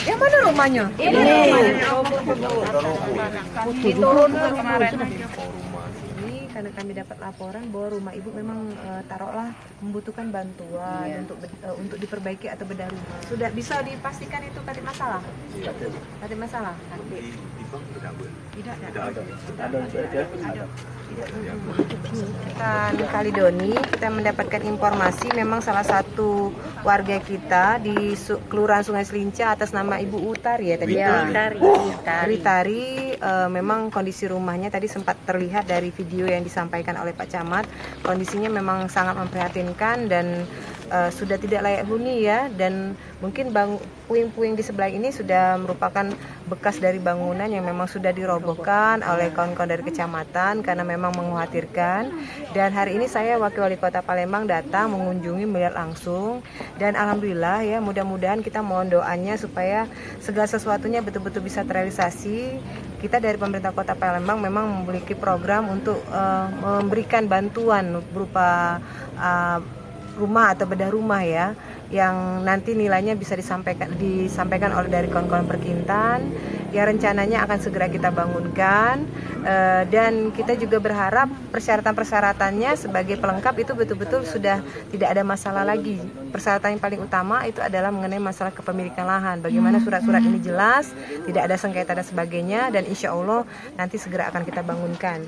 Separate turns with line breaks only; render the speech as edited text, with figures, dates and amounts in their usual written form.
Yang mana rumahnya?
Ini.
Diturun kemarin. Ini karena kami dapat laporan bahwa rumah ibu memang taruhlah membutuhkan bantuan untuk diperbaiki atau bedah rumah. Sudah bisa dipastikan itu tadi masalah? Tadi masalah? Tidak ada. Kan Kalidoni, kita mendapatkan informasi memang salah satu warga kita di Kelurahan Sungai Selinca atas nama Ibu Utari ya tadi ya. Utari memang kondisi rumahnya tadi sempat terlihat dari video yang disampaikan oleh Pak Camat. Kondisinya memang sangat memprihatinkan dan sudah tidak layak huni ya, dan mungkin puing-puing di sebelah ini sudah merupakan bekas dari bangunan yang memang sudah dirobohkan oleh kawan-kawan dari kecamatan karena memang mengkhawatirkan. Dan hari ini saya Wakil Wali Kota Palembang datang mengunjungi melihat langsung, dan alhamdulillah ya, mudah-mudahan kita mohon doanya supaya segala sesuatunya betul-betul bisa terrealisasi. Kita dari pemerintah Kota Palembang memang memiliki program untuk memberikan bantuan berupa rumah atau bedah rumah ya, yang nanti nilainya bisa disampaikan oleh dari kawan-kawan perkintan ya, rencananya akan segera kita bangunkan. Dan kita juga berharap persyaratan-persyaratannya sebagai pelengkap itu betul-betul sudah tidak ada masalah lagi. Persyaratan yang paling utama itu adalah mengenai masalah kepemilikan lahan, bagaimana surat-surat ini jelas, tidak ada sengketa dan sebagainya, dan insya Allah nanti segera akan kita bangunkan.